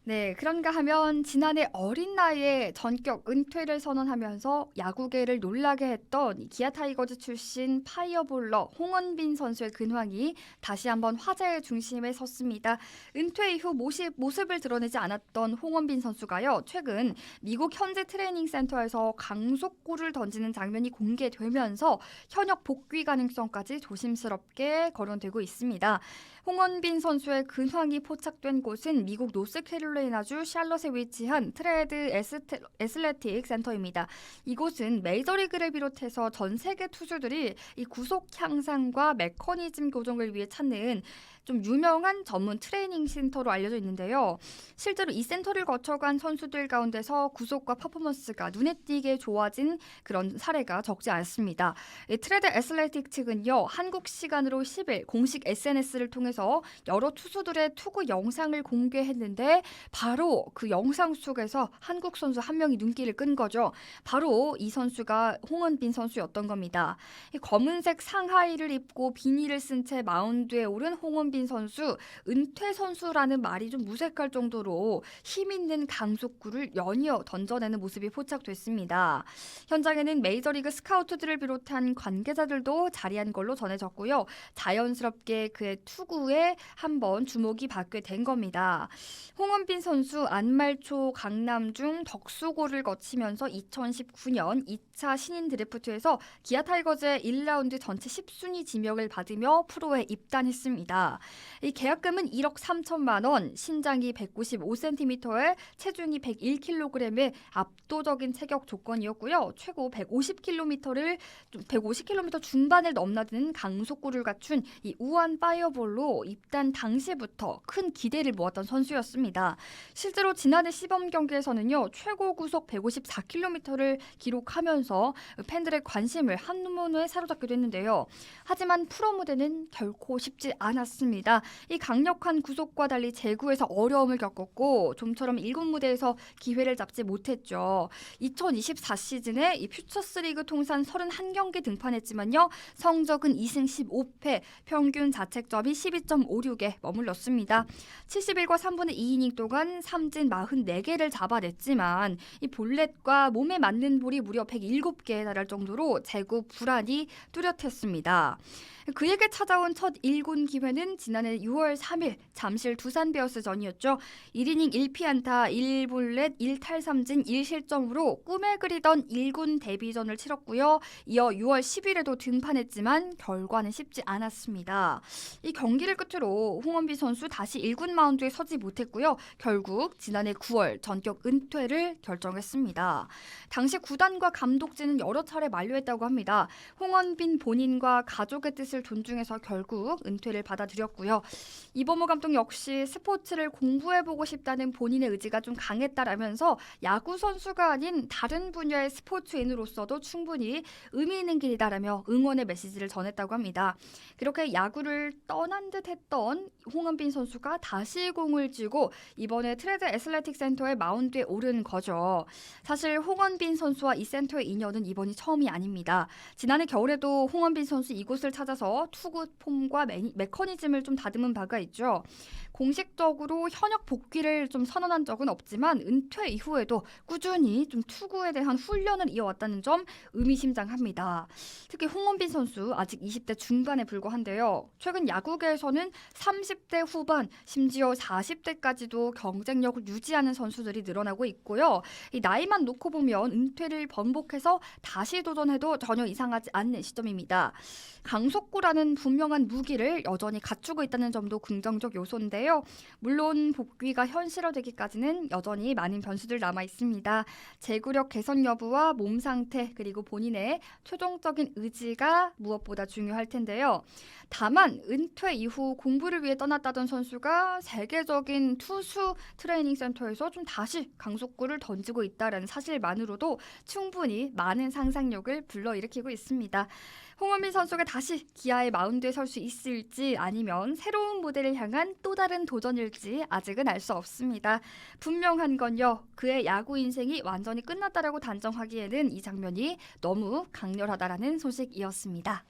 네, 그런가 하면 지난해 어린 나이에 전격 은퇴를 선언하면서 야구계를 놀라게 했던 이 기아 타이거즈 출신 파이어볼러 홍원빈 선수의 근황이 다시 한번 화제의 중심에 섰습니다. 은퇴 이후 모습을 드러내지 않았던 홍원빈 선수가요, 최근 미국 현지 트레이닝 센터에서 강속구를 던지는 장면이 공개되면서 현역 복귀 가능성까지 조심스럽게 거론되고 있습니다. 홍원빈 선수의 근황이 포착된 곳은 미국 노스캐롤라이나주 샬럿에 위치한 트레드 애슬레틱 센터입니다. 이곳은 메이저리그를 비롯해서 전 세계 투수들이 이 구속 향상과 메커니즘 교정을 위해 찾는 좀 유명한 전문 트레이닝 센터로 알려져 있는데요. 실제로 이 센터를 거쳐간 선수들 가운데서 구속과 퍼포먼스가 눈에 띄게 좋아진 그런 사례가 적지 않습니다. 이 트레드 애슬레틱 측은요, 한국 시간으로 10일 공식 SNS를 통해서 여러 투수들의 투구 영상을 공개했는데 바로 그 영상 속에서 한국 선수 한 명이 눈길을 끈 거죠. 바로 이 선수가 홍은빈 선수였던 겁니다. 이 검은색 상하이를 입고 비닐을 쓴 채 마운드에 오른 홍은빈 선수, 은퇴 선수라는 말이 좀 무색할 정도로 힘있는 강속구를 연이어 던져내는 모습이 포착됐습니다. 현장에는 메이저리그 스카우트들을 비롯한 관계자들도 자리한 걸로 전해졌고요. 자연스럽게 그의 투구에 한번 주목이 받게 된 겁니다. 홍원빈 선수 안말초 강남중 덕수고를 거치면서 2019년 2차 신인 드래프트에서 기아 타이거즈의 1라운드 전체 10순위 지명을 받으며 프로에 입단했습니다. 이 계약금은 1억 3천만 원, 신장이 195cm에 체중이 101kg의 압도적인 체격 조건이었고요. 최고 150km 중반을 넘나드는 강속구를 갖춘 이 우한 파이어볼로 입단 당시부터 큰 기대를 모았던 선수였습니다. 실제로 지난해 시범 경기에서는요, 최고 구속 154km를 기록하면서 팬들의 관심을 한눈에 사로잡기도 했는데요. 하지만 프로 무대는 결코 쉽지 않았습니다. 이 강력한 구속과 달리 제구에서 어려움을 겪었고 좀처럼 1군 무대에서 기회를 잡지 못했죠. 2024 시즌에 이 퓨처스리그 통산 31경기 등판했지만요, 성적은 2승 15패, 평균 자책점이 12.56에 머물렀습니다. 71과 3분의 2이닝 동안 삼진 44개를 잡아냈지만 이 볼넷과 몸에 맞는 볼이 무려 107개에 달할 정도로 제구 불안이 뚜렷했습니다. 그에게 찾아온 첫 1군 기회는 지난해 6월 3일 잠실 두산 베어스전이었죠. 1이닝 1피안타 1볼넷 1탈삼진 1실점으로 꿈에 그리던 1군 데뷔전을 치렀고요. 이어 6월 10일에도 등판했지만 결과는 쉽지 않았습니다. 이 경기를 끝으로 홍원빈 선수 다시 1군 마운드에 서지 못했고요. 결국 지난해 9월 전격 은퇴를 결정했습니다. 당시 구단과 감독진은 여러 차례 만류했다고 합니다. 홍원빈 본인과 가족의 뜻을 존중해서 결국 은퇴를 받아들였고요. 이범호 감독 역시 스포츠를 공부해보고 싶다는 본인의 의지가 좀 강했다라면서 야구 선수가 아닌 다른 분야의 스포츠인으로서도 충분히 의미 있는 길이다라며 응원의 메시지를 전했다고 합니다. 그렇게 야구를 떠난 듯 했던 홍은빈 선수가 다시 공을 쥐고 이번에 트레드 애슬레틱 센터의 마운드에 오른 거죠. 사실 홍원빈 선수와 이 센터의 인연은 이번이 처음이 아닙니다. 지난해 겨울에도 홍원빈 선수 이곳을 찾아서 투구 폼과 메커니즘을 좀 다듬은 바가 있죠. 공식적으로 현역 복귀를 좀 선언한 적은 없지만 은퇴 이후에도 꾸준히 좀 투구에 대한 훈련을 이어왔다는 점 의미심장합니다. 특히 홍원빈 선수 아직 20대 중반에 불과한데요. 최근 야구계에서는 30대 후반, 심지어 40대까지도 경쟁력을 유지하는 선수들이 늘어나고 있고요. 이 나이만 놓고 보면 은퇴를 번복해서 다시 도전해도 전혀 이상하지 않는 시점입니다. 강속구라는 분명한 무기를 여전히 갖추고 있다는 점도 긍정적 요소인데요. 물론 복귀가 현실화되기까지는 여전히 많은 변수들 남아 있습니다. 제구력 개선 여부와 몸 상태 그리고 본인의 최종적인 의지가 무엇보다 중요할 텐데요. 다만 은퇴 이후 공부를 위해 떠났다던 선수가 세계적인 투수 트레이닝 센터에서 좀 다시 강속구를 던지고 있다는 사실만으로도 충분히 많은 상상력을 불러일으키고 있습니다. 홍원빈 선수가 다시 기아의 마운드에 설 수 있을지 아니면 새로운 무대를 향한 또 다른 도전일지 아직은 알 수 없습니다. 분명한 건요, 그의 야구 인생이 완전히 끝났다라고 단정하기에는 이 장면이 너무 강렬하다라는 소식이었습니다.